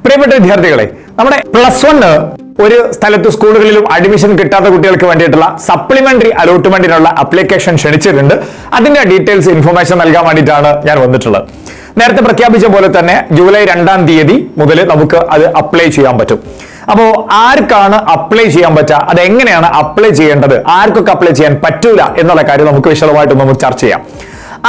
പ്രിയപ്പെട്ട വിദ്യാർത്ഥികളെ, നമ്മുടെ +1 ഒരു സ്ഥലത്ത് സ്കൂളുകളിലും അഡ്മിഷൻ കിട്ടാത്ത കുട്ടികൾക്ക് വേണ്ടിയിട്ടുള്ള സപ്ലിമെന്ററി അലോട്ട്മെന്റിനുള്ള അപ്ലിക്കേഷൻ ക്ഷണിച്ചിട്ടുണ്ട്. അതിന്റെ ഡീറ്റെയിൽസ് ഇൻഫർമേഷൻ നൽകാൻ വേണ്ടിയിട്ടാണ് ഞാൻ വന്നിട്ടുള്ളത്. നേരത്തെ പ്രഖ്യാപിച്ച പോലെ തന്നെ ജൂലൈ 2-ാം തീയതി മുതൽ നമുക്ക് അത് അപ്ലൈ ചെയ്യാൻ പറ്റും. അപ്പോ ആർക്കാണ് അപ്ലൈ ചെയ്യാൻ പറ്റുക, അതെങ്ങനെയാണ് അപ്ലൈ ചെയ്യേണ്ടത്, ആർക്കൊക്കെ അപ്ലൈ ചെയ്യാൻ പറ്റൂല എന്നുള്ള കാര്യം നമുക്ക് വിശദമായിട്ട് നമുക്ക് ചർച്ച ചെയ്യാം.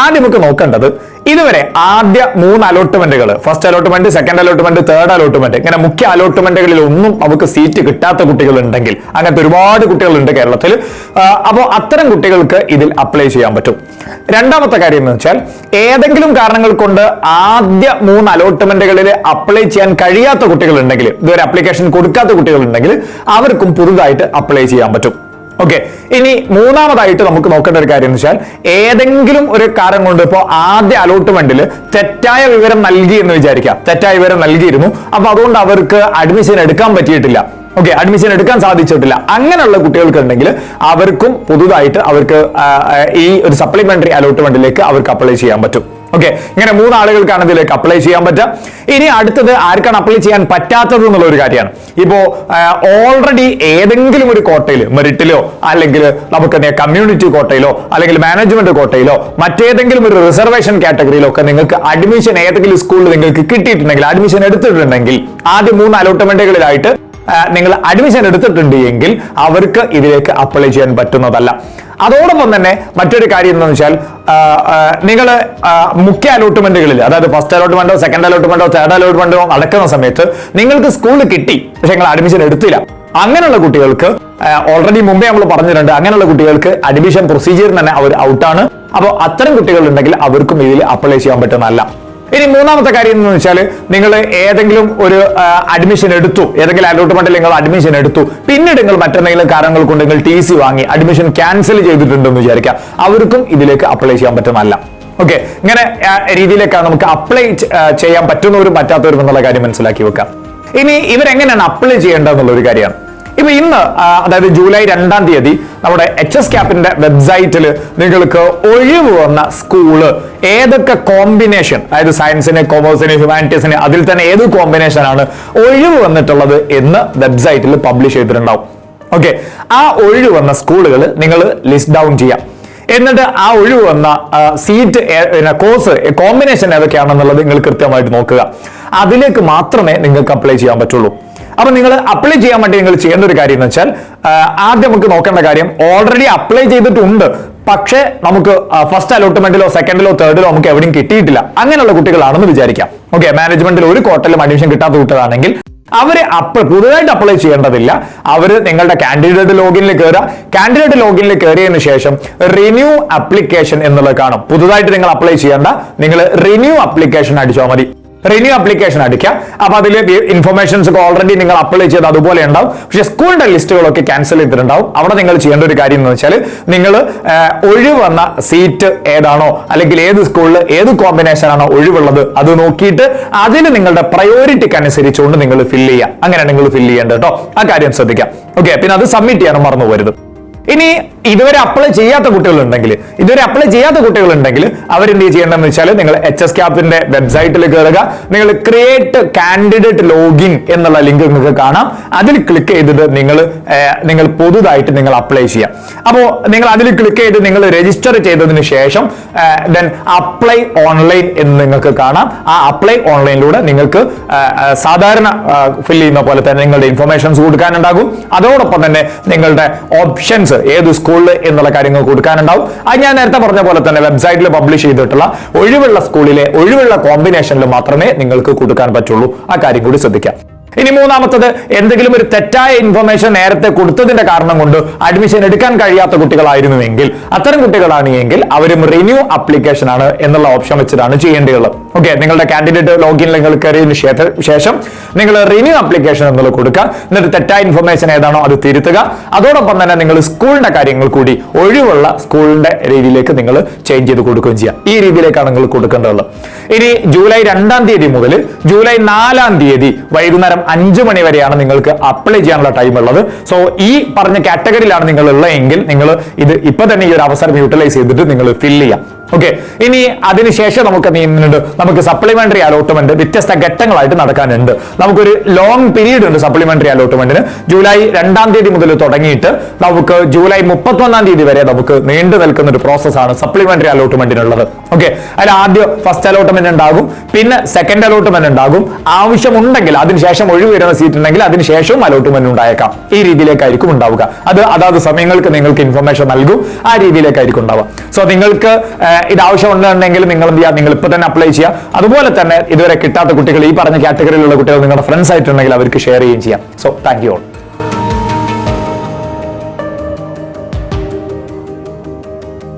ആദ്യം നമുക്ക് നോക്കേണ്ടത് ഇതുവരെ ആദ്യ 3 അലോട്ട്മെന്റുകൾ, first allotment, second allotment, third allotment, ഇങ്ങനെ മുഖ്യ അലോട്ട്മെന്റുകളിൽ ഒന്നും നമുക്ക് സീറ്റ് കിട്ടാത്ത കുട്ടികൾ ഉണ്ടെങ്കിൽ, അങ്ങനത്തെ ഒരുപാട് കുട്ടികളുണ്ട് കേരളത്തിൽ. അപ്പോൾ അത്തരം കുട്ടികൾക്ക് ഇതിൽ അപ്ലൈ ചെയ്യാൻ പറ്റും. രണ്ടാമത്തെ കാര്യം എന്ന് വെച്ചാൽ, ഏതെങ്കിലും കാരണങ്ങൾ കൊണ്ട് ആദ്യ 3 അലോട്ട്മെന്റുകളിൽ അപ്ലൈ ചെയ്യാൻ കഴിയാത്ത കുട്ടികൾ ഉണ്ടെങ്കിൽ, ഇതുവരെ അപ്ലിക്കേഷൻ കൊടുക്കാത്ത കുട്ടികൾ ഉണ്ടെങ്കിൽ അവർക്കും പുതുതായിട്ട് അപ്ലൈ ചെയ്യാൻ പറ്റും. ഓക്കെ, ഇനി മൂന്നാമതായിട്ട് നമുക്ക് നോക്കേണ്ട ഒരു കാര്യം എന്ന് വെച്ചാൽ, ഏതെങ്കിലും ഒരു കാരണം കൊണ്ട് ഇപ്പോൾ ആദ്യ അലോട്ട്മെന്റിൽ തെറ്റായ വിവരം നൽകി എന്ന് വിചാരിക്കാം, തെറ്റായ വിവരം നൽകിയിരുന്നു, അപ്പൊ അതുകൊണ്ട് അവർക്ക് അഡ്മിഷൻ എടുക്കാൻ പറ്റിയിട്ടില്ല, ഓക്കെ, അഡ്മിഷൻ എടുക്കാൻ സാധിച്ചിട്ടില്ല. അങ്ങനെയുള്ള കുട്ടികൾക്ക് ഉണ്ടെങ്കിൽ അവർക്കും പുതുതായിട്ട് അവർക്ക് ഈ ഒരു സപ്ലിമെന്ററി അലോട്ട്മെന്റിലേക്ക് അവർക്ക് അപ്ലൈ ചെയ്യാൻ പറ്റും. ഓക്കെ, ഇങ്ങനെ 3 ആളുകൾക്കാണ് ഇതിലേക്ക് അപ്ലൈ ചെയ്യാൻ പറ്റുക. ഇനി അടുത്തത് ആർക്കാണ് അപ്ലൈ ചെയ്യാൻ പറ്റാത്തത് എന്നുള്ള ഒരു കാര്യമാണ്. ഇപ്പോ ഓൾറെഡി ഏതെങ്കിലും ഒരു കോട്ടയിൽ, മെറിറ്റിലോ അല്ലെങ്കിൽ നമുക്ക് കമ്മ്യൂണിറ്റി കോട്ടയിലോ അല്ലെങ്കിൽ മാനേജ്മെന്റ് കോട്ടയിലോ മറ്റേതെങ്കിലും ഒരു റിസർവേഷൻ കാറ്റഗറിയിലോ ഒക്കെ നിങ്ങൾക്ക് അഡ്മിഷൻ ഏതെങ്കിലും സ്കൂളിൽ നിങ്ങൾക്ക് കിട്ടിയിട്ടുണ്ടെങ്കിൽ, അഡ്മിഷൻ എടുത്തിട്ടുണ്ടെങ്കിൽ, ആദ്യ 3 അലോട്ട്മെന്റുകളിലായിട്ട് നിങ്ങൾ അഡ്മിഷൻ എടുത്തിട്ടുണ്ട് എങ്കിൽ അവർക്ക് ഇതിലേക്ക് അപ്ലൈ ചെയ്യാൻ പറ്റുന്നതല്ല. അതോടൊപ്പം തന്നെ മറ്റൊരു കാര്യം എന്താണെന്ന് വെച്ചാൽ, നിങ്ങൾ മുഖ്യ അലോട്ട്മെന്റുകളിൽ, അതായത് ഫസ്റ്റ് അലോട്ട്മെന്റോ സെക്കൻഡ് അലോട്ട്മെന്റോ തേർഡ് അലോട്ട്മെന്റോ നടക്കുന്ന സമയത്ത് നിങ്ങൾക്ക് സ്കൂളിൽ കിട്ടി, പക്ഷെ നിങ്ങൾ അഡ്മിഷൻ എടുത്തില്ല, അങ്ങനെയുള്ള കുട്ടികൾക്ക് ഓൾറെഡി മുമ്പേ നമ്മൾ പറഞ്ഞിട്ടുണ്ട്, അങ്ങനെയുള്ള കുട്ടികൾക്ക് അഡ്മിഷൻ പ്രൊസീജിയർ തന്നെ അവർ ഔട്ടാണ്. അപ്പോൾ അത്തരം കുട്ടികൾ ഉണ്ടെങ്കിൽ അവർക്കും ഇതിൽ അപ്ലൈ ചെയ്യാൻ പറ്റുന്നതല്ല. ഇനി മൂന്നാമത്തെ കാര്യം എന്ന് വെച്ചാൽ, നിങ്ങൾ ഏതെങ്കിലും ഒരു അഡ്മിഷൻ എടുത്തു, ഏതെങ്കിലും അലോട്ട്മെന്റിൽ നിങ്ങൾ അഡ്മിഷൻ എടുത്തു, പിന്നീട് നിങ്ങൾ മറ്റെന്തെങ്കിലും കാരണങ്ങൾ കൊണ്ട് നിങ്ങൾ TC വാങ്ങി അഡ്മിഷൻ ക്യാൻസൽ ചെയ്തിട്ടുണ്ടെന്ന് വിചാരിക്കുക, അവർക്കും ഇതിലേക്ക് അപ്ലൈ ചെയ്യാൻ പറ്റുന്നതല്ല. ഓക്കെ, ഇങ്ങനെ രീതിയിലേക്കാണ് നമുക്ക് അപ്ലൈ ചെയ്യാൻ പറ്റുന്നവരും പറ്റാത്തവരും എന്നുള്ള കാര്യം മനസ്സിലാക്കി വെക്കാം. ഇനി ഇവരെങ്ങനെയാണ് അപ്ലൈ ചെയ്യേണ്ടതെന്നുള്ള ഒരു കാര്യമാണ്. ഇപ്പൊ ഇന്ന്, അതായത് ജൂലൈ 2-ാം തീയതി നമ്മുടെ HSCAPന്റെ വെബ്സൈറ്റിൽ നിങ്ങൾക്ക് ഒഴിവ് വന്ന സ്കൂള് ഏതൊക്കെ കോമ്പിനേഷൻ, അതായത് സയൻസിന്, കൊമേഴ്സിന്, ഹ്യൂമാനിറ്റീസിന്, അതിൽ തന്നെ ഏത് കോമ്പിനേഷൻ ആണ് ഒഴിവ് വന്നിട്ടുള്ളത് എന്ന് വെബ്സൈറ്റിൽ പബ്ലിഷ് ചെയ്തിട്ടുണ്ടാവും. ഓക്കെ, ആ ഒഴിവ് വന്ന സ്കൂളുകൾ നിങ്ങൾ ലിസ്റ്റ് ഡൗൺ ചെയ്യാം. എന്നിട്ട് ആ ഒഴിവ് വന്ന സീറ്റ്, കോഴ്സ് കോമ്പിനേഷൻ ഏതൊക്കെയാണെന്നുള്ളത് നിങ്ങൾ കൃത്യമായിട്ട് നോക്കുക. അതിലേക്ക് മാത്രമേ നിങ്ങൾക്ക് അപ്ലൈ ചെയ്യാൻ പറ്റുള്ളൂ. അപ്പൊ നിങ്ങൾ അപ്ലൈ ചെയ്യാൻ വേണ്ടി നിങ്ങൾ ചെയ്യേണ്ട ഒരു കാര്യം എന്ന് വെച്ചാൽ, ആദ്യം നമുക്ക് നോക്കേണ്ട കാര്യം, ഓൾറെഡി അപ്ലൈ ചെയ്തിട്ടുണ്ട് പക്ഷേ നമുക്ക് ഫസ്റ്റ് അലോട്ട്മെന്റിലോ സെക്കൻഡിലോ തേർഡിലോ നമുക്ക് എവിടെയും കിട്ടിയിട്ടില്ല, അങ്ങനെയുള്ള കുട്ടികളാണെന്ന് വിചാരിക്കാം. ഓക്കെ, മാനേജ്മെന്റിൽ ഒരു കോട്ടയിലും അഡ്മിഷൻ കിട്ടാത്ത കുട്ടികളാണെങ്കിൽ അവര് പുതുതായിട്ട് അപ്ലൈ ചെയ്യേണ്ടതില്ല. അവര് നിങ്ങളുടെ കാൻഡിഡേറ്റ് ലോഗിനിൽ കയറുക. കാൻഡിഡേറ്റ് ലോഗിനിൽ കയറിയതിനു ശേഷം റിന്യൂ അപ്ലിക്കേഷൻ എന്നുള്ളത് കാണും. പുതുതായിട്ട് നിങ്ങൾ അപ്ലൈ ചെയ്യേണ്ട, നിങ്ങൾ റിന്യൂ അപ്ലിക്കേഷൻ അടിച്ചാൽ മതി. റിന്യൂ അപ്ലിക്കേഷൻ അടിക്കുക. അപ്പൊ അതിൽ ഇൻഫർമേഷൻസ് ഒക്കെ ഓൾറെഡി നിങ്ങൾ അപ്ലൈ ചെയ്ത് അതുപോലെ ഉണ്ടാവും, പക്ഷേ സ്കൂളിന്റെ ലിസ്റ്റുകളൊക്കെ ക്യാൻസൽ ചെയ്തിട്ടുണ്ടാവും. അവിടെ നിങ്ങൾ ചെയ്യേണ്ട ഒരു കാര്യം എന്ന് വെച്ചാൽ, നിങ്ങൾ ഒഴിവന്ന സീറ്റ് ഏതാണോ അല്ലെങ്കിൽ ഏത് സ്കൂളിൽ ഏത് കോമ്പിനേഷൻ ആണോ ഒഴിവുള്ളത് അത് നോക്കിയിട്ട് അതിൽ നിങ്ങളുടെ പ്രയോറിറ്റിക്ക് അനുസരിച്ചുകൊണ്ട് നിങ്ങൾ ഫില്ല് ചെയ്യുക. അങ്ങനെ നിങ്ങൾ ഫില്ല് ചെയ്യേണ്ടത് കേട്ടോ, ആ കാര്യം ശ്രദ്ധിക്കാം. ഓക്കെ, പിന്നെ അത് സബ്മിറ്റ് ചെയ്യാനും മറന്നു പോകരുത്. ഇനി ഇതുവരെ അപ്ലൈ ചെയ്യാത്ത കുട്ടികളുണ്ടെങ്കിൽ, അവരെന്ത് ചെയ്യേണ്ടതെന്ന് വെച്ചാൽ, നിങ്ങൾ HSCAPന്റെ വെബ്സൈറ്റിൽ കയറുക. നിങ്ങൾ ക്രിയേറ്റ് കാൻഡിഡേറ്റ് ലോഗിൻ എന്നുള്ള ലിങ്ക് നിങ്ങൾക്ക് കാണാം. അതിൽ ക്ലിക്ക് ചെയ്തിട്ട് നിങ്ങൾ പുതുതായിട്ട് നിങ്ങൾ അപ്ലൈ ചെയ്യാം. അപ്പോൾ നിങ്ങൾ അതിൽ ക്ലിക്ക് ചെയ്ത് നിങ്ങൾ രജിസ്റ്റർ ചെയ്തതിന് ശേഷം ദെൻ അപ്ലൈ ഓൺലൈൻ എന്ന് നിങ്ങൾക്ക് കാണാം. ആ അപ്ലൈ ഓൺലൈനിലൂടെ നിങ്ങൾക്ക് സാധാരണ ഫില്ല് ചെയ്യുന്ന പോലെ തന്നെ നിങ്ങളുടെ ഇൻഫർമേഷൻസ് കൊടുക്കാനുണ്ടാകും. അതോടൊപ്പം തന്നെ നിങ്ങളുടെ ഓപ്ഷൻസ്, ഏത് സ്കൂളിൽ എന്നുള്ള കാര്യങ്ങൾ കൊടുക്കാനുണ്ടാവും. അത് ഞാൻ നേരത്തെ പറഞ്ഞ പോലെ തന്നെ വെബ്സൈറ്റിൽ പബ്ലിഷ് ചെയ്തിട്ടുള്ള ഒഴിവുള്ള സ്കൂളിലെ ഒഴിവുള്ള കോമ്പിനേഷനിൽ മാത്രമേ നിങ്ങൾക്ക് കൊടുക്കാൻ പറ്റുള്ളൂ. ആ കാര്യം കൂടി ശ്രദ്ധിക്കാം. ഇനി മൂന്നാമത്തത്, എന്തെങ്കിലും ഒരു തെറ്റായ ഇൻഫർമേഷൻ നേരത്തെ കൊടുത്തതിന്റെ കാരണം കൊണ്ട് അഡ്മിഷൻ എടുക്കാൻ കഴിയാത്ത കുട്ടികളായിരുന്നുവെങ്കിൽ, അത്തരം കുട്ടികളാണ് എങ്കിൽ അവരും റിന്യൂ അപ്ലിക്കേഷൻ ആണ് എന്നുള്ള ഓപ്ഷൻ വെച്ചിട്ടാണ് ചെയ്യേണ്ടതുള്ളത്. ഓക്കെ, നിങ്ങളുടെ കാൻഡിഡേറ്റ് ലോഗിനിൽ നിങ്ങൾ കയറിയതിനു ശേഷം നിങ്ങൾ റിന്യൂ അപ്ലിക്കേഷൻ എന്നുള്ളത് കൊടുക്കുക. എന്നിട്ട് തെറ്റായ ഇൻഫർമേഷൻ ഏതാണോ അത് തിരുത്തുക. അതോടൊപ്പം തന്നെ നിങ്ങൾ സ്കൂളിന്റെ കാര്യങ്ങൾ കൂടി ഒഴിവുള്ള സ്കൂളിന്റെ രീതിയിലേക്ക് നിങ്ങൾ ചേഞ്ച് ചെയ്ത് കൊടുക്കുകയും ചെയ്യാം. ഈ രീതിയിലേക്കാണ് നിങ്ങൾ കൊടുക്കേണ്ടത്. ഇനി ജൂലൈ 2-ാം തീയതി മുതൽ ജൂലൈ 4-ാം തീയതി വൈകുന്നേരം 5 മണി വരെയാണ് നിങ്ങൾക്ക് അപ്ലൈ ചെയ്യാനുള്ള ടൈം ഉള്ളത്. സോ ഈ പറഞ്ഞ കാറ്റഗറിയിലാണ് നിങ്ങൾ ഉള്ളതെങ്കിൽ നിങ്ങൾ ഇത് ഇപ്പൊ തന്നെ ഈ ഒരു അവസരം യൂട്ടിലൈസ് ചെയ്തിട്ട് നിങ്ങൾ ഫില്ല് ചെയ്യാം. ഓക്കെ, ഇനി അതിനുശേഷം നമുക്ക് സപ്ലിമെന്ററി അലോട്ട്മെന്റ് വ്യത്യസ്ത ഘട്ടങ്ങളായിട്ട് നടക്കാനുണ്ട്. നമുക്കൊരു ലോങ് പീരീഡ് ഉണ്ട് സപ്ലിമെന്ററി അലോട്ട്മെന്റിന്. ജൂലൈ 2-ാം തീയതി മുതൽ തുടങ്ങിയിട്ട് നമുക്ക് ജൂലൈ 31-ാം തീയതി വരെ നമുക്ക് നീണ്ടു നിൽക്കുന്ന ഒരു പ്രോസസ്സാണ് സപ്ലിമെന്ററി അലോട്ട്മെന്റിനുള്ളത്. ഓക്കെ, അതിൽ ആദ്യം ഫസ്റ്റ് അലോട്ട്മെന്റ് ഉണ്ടാകും, പിന്നെ സെക്കൻഡ് അലോട്ട്മെന്റ് ഉണ്ടാകും. ആവശ്യമുണ്ടെങ്കിൽ അതിനുശേഷം ഒഴിവ് വരുന്ന സീറ്റ് ഉണ്ടെങ്കിൽ അതിനുശേഷവും അലോട്ട്മെന്റ് ഉണ്ടായേക്കാം. ഈ രീതിയിലേക്കായിരിക്കും ഉണ്ടാവുക. അതാത് സമയങ്ങൾക്ക് നിങ്ങൾക്ക് ഇൻഫർമേഷൻ നൽകും. ആ രീതിയിലേക്കായിരിക്കും ഉണ്ടാവുക. സോ നിങ്ങൾക്ക് ഇത് ആവശ്യമുണ്ടെങ്കിൽ നിങ്ങൾ എന്ത് ചെയ്യുക, നിങ്ങൾ ഇപ്പൊ തന്നെ അപ്ലൈ ചെയ്യുക. അതുപോലെ തന്നെ ഇതുവരെ കിട്ടാത്ത കുട്ടികൾ, ഈ പറഞ്ഞ കാറ്റഗറിയിലുള്ള കുട്ടികൾ നിങ്ങളുടെ ഫ്രണ്ട്സ് ആയിട്ടുണ്ടെങ്കിൽ അവർക്ക് ഷെയർ ചെയ്യുകയും ചെയ്യാം. So thank you all.